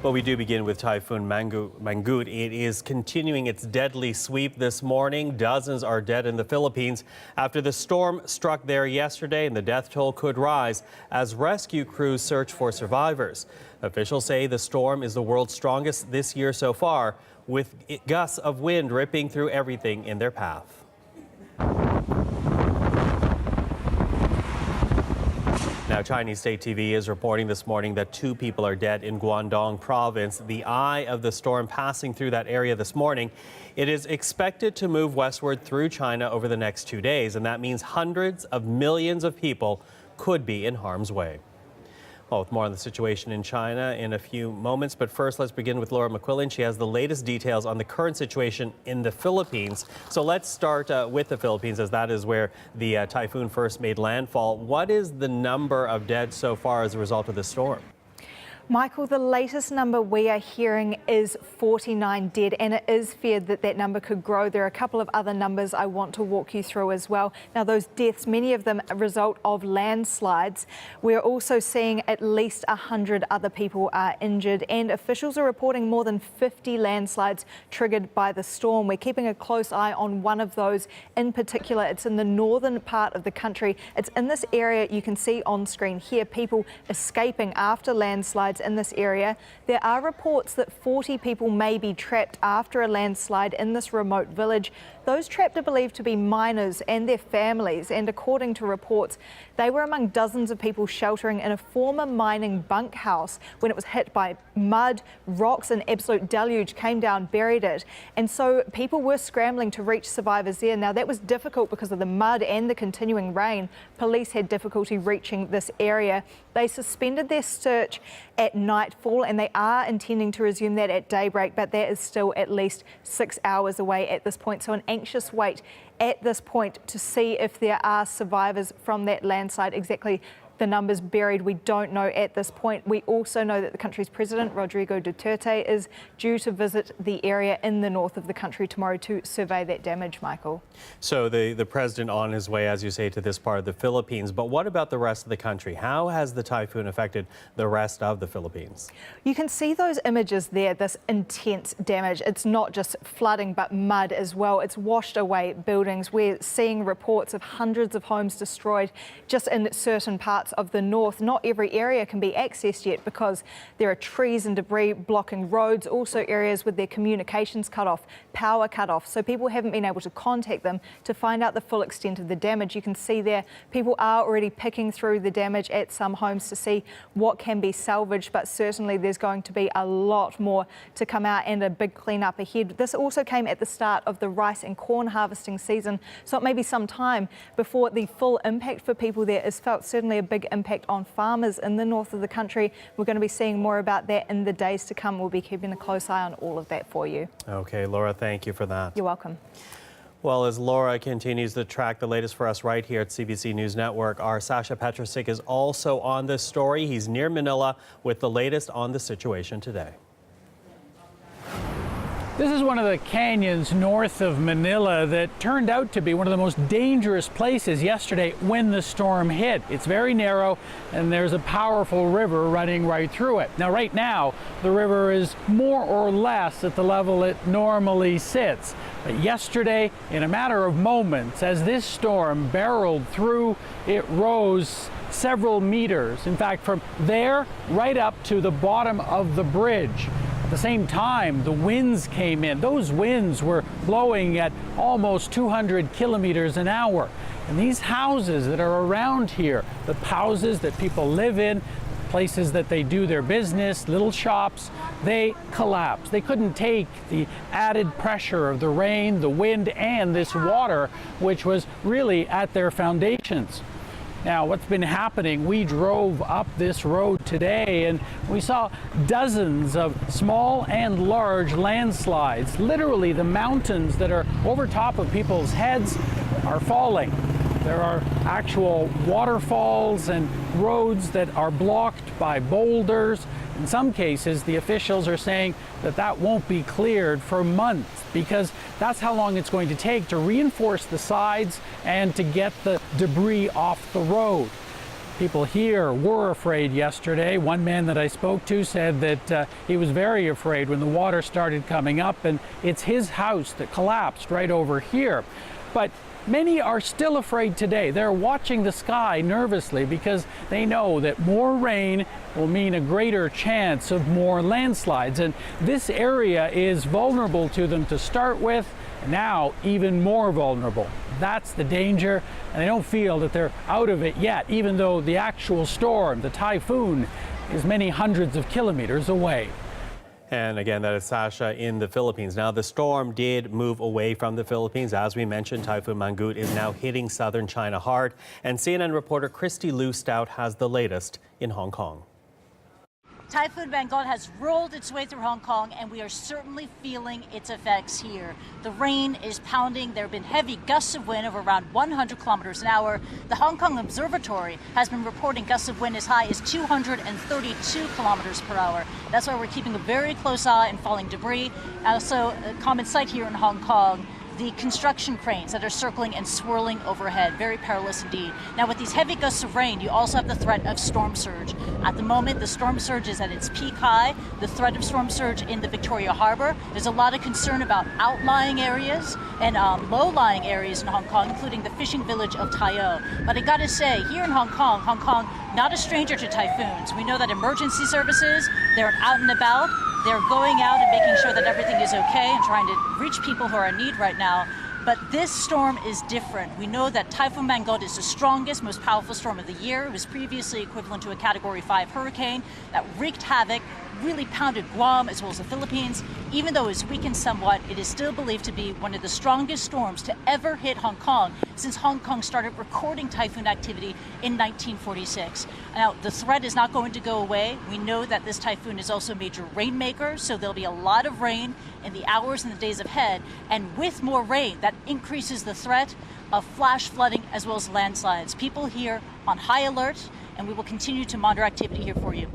But we do begin with Typhoon Mangkhut. It is continuing its deadly sweep this morning. Dozens are dead in the Philippines after the storm struck there yesterday, and the death toll could rise as rescue crews search for survivors. Officials say the storm is the world's strongest this year so far, with gusts of wind ripping through everything in their path. Now, Chinese state TV is reporting this morning that 2 people are dead in Guangdong province. The eye of the storm passing through that area this morning. It is expected to move westward through China over the next 2 days, and that means hundreds of millions of people could be in harm's way. Well, with more on the situation in China in a few moments, but first let's begin with Laura McQuillan. She has the latest details on the current situation in the Philippines. So let's start with the Philippines, as that is where the typhoon first made landfall. What is the number of dead so far as a result of the storm? Michael, the latest number we are hearing is 49 dead, and it is feared that that number could grow. There are a couple of other numbers I want to walk you through as well. Now, those deaths, many of them a result of landslides. We're also seeing at least 100 other people are injured, and officials are reporting more than 50 landslides triggered by the storm. We're keeping a close eye on one of those in particular. It's in the northern part of the country. It's in this area you can see on screen here, people escaping after landslides in this area. There are reports that 40 people may be trapped after a landslide in this remote village. Those trapped are believed to be miners and their families, and according to reports, they were among dozens of people sheltering in a former mining bunkhouse when it was hit by mud, rocks, an absolute deluge came down, buried it. And so people were scrambling to reach survivors there. Now, that was difficult because of the mud and the continuing rain. Police had difficulty reaching this area. They suspended their search at nightfall, and they are intending to resume that at daybreak, but that is still at least 6 hours away at this point. So an anxious wait at this point to see if there are survivors from that landslide. Exactly the numbers buried, we don't know at this point. We also know that the country's president, Rodrigo Duterte, is due to visit the area in the north of the country tomorrow to survey that damage, Michael. So the president on his way, as you say, to this part of the Philippines. But what about the rest of the country? How has the typhoon affected the rest of the Philippines? You can see those images there, this intense damage. It's not just flooding, but mud as well. It's washed away buildings. We're seeing reports of hundreds of homes destroyed just in certain parts of the north. Not every area can be accessed yet because there are trees and debris blocking roads, also areas with their communications cut off, power cut off. So people haven't been able to contact them to find out the full extent of the damage. You can see there, people are already picking through the damage at some homes to see what can be salvaged, but certainly there's going to be a lot more to come out and a big cleanup ahead. This also came at the start of the rice and corn harvesting season, so it may be some time before the full impact for people there is felt. Certainly a big impact on farmers in the north of the country. We're going to be seeing more about that in the days to come. We'll be keeping a close eye on all of that for you. Okay, Laura, thank you for that. You're welcome. Well, as Laura continues to track the latest for us right here at CBC News Network, our Sasha Petrosic is also on this story. He's near Manila with the latest on the situation today. This is one of the canyons north of Manila that turned out to be one of the most dangerous places yesterday when the storm hit. It's very narrow, and there's a powerful river running right through it. Now, right now, the river is more or less at the level it normally sits. But yesterday, in a matter of moments, as this storm barreled through, it rose several meters. In fact, from there right up to the bottom of the bridge. At the same time, the winds came in. Those winds were blowing at almost 200 kilometers an hour. And these houses that are around here, the houses that people live in, places that they do their business, little shops, they collapsed. They couldn't take the added pressure of the rain, the wind, and this water, which was really at their foundations. Now, what's been happening, we drove up this road today and we saw dozens of small and large landslides. Literally, the mountains that are over top of people's heads are falling. There are actual waterfalls and roads that are blocked by boulders. In some cases, the officials are saying that that won't be cleared for months because that's how long it's going to take to reinforce the sides and to get the debris off the road. People here were afraid yesterday. One man that I spoke to said that he was very afraid when the water started coming up, and it's his house that collapsed right over here. But many are still afraid today. They're watching the sky nervously because they know that more rain will mean a greater chance of more landslides. And this area is vulnerable to them to start with, and now even more vulnerable. That's the danger, and they don't feel that they're out of it yet, even though the actual storm, the typhoon, is many hundreds of kilometers away. And again, that is Sasha in the Philippines. Now, the storm did move away from the Philippines. As we mentioned, Typhoon Mangkhut is now hitting southern China hard. And CNN reporter Christy Lou Stout has the latest in Hong Kong. Typhoon Mangkhut has rolled its way through Hong Kong, and we are certainly feeling its effects here. The rain is pounding. There have been heavy gusts of wind of around 100 kilometers an hour. The Hong Kong Observatory has been reporting gusts of wind as high as 232 kilometers per hour. That's why we're keeping a very close eye on falling debris. Also, a common sight here in Hong Kong, the construction cranes that are circling and swirling overhead. Very perilous indeed. Now, with these heavy gusts of rain, you also have the threat of storm surge. At the moment, the storm surge is at its peak high. The threat of storm surge in the Victoria Harbour. There's a lot of concern about outlying areas and low-lying areas in Hong Kong, including the fishing village of Tai O. But I gotta say, here in Hong Kong, not a stranger to typhoons. We know that emergency services, they're out and about. They're going out and making sure that everything is okay and trying to reach people who are in need right now. But this storm is different. We know that Typhoon Mangkhut is the strongest, most powerful storm of the year. It was previously equivalent to a Category 5 hurricane that wreaked havoc, really pounded Guam as well as the Philippines. Even though it's weakened somewhat, it is still believed to be one of the strongest storms to ever hit Hong Kong since Hong Kong started recording typhoon activity in 1946. Now, the threat is not going to go away. We know that this typhoon is also a major rainmaker, so there'll be a lot of rain in the hours and the days ahead. And with more rain, that increases the threat of flash flooding as well as landslides. People here on high alert, and we will continue to monitor activity here for you.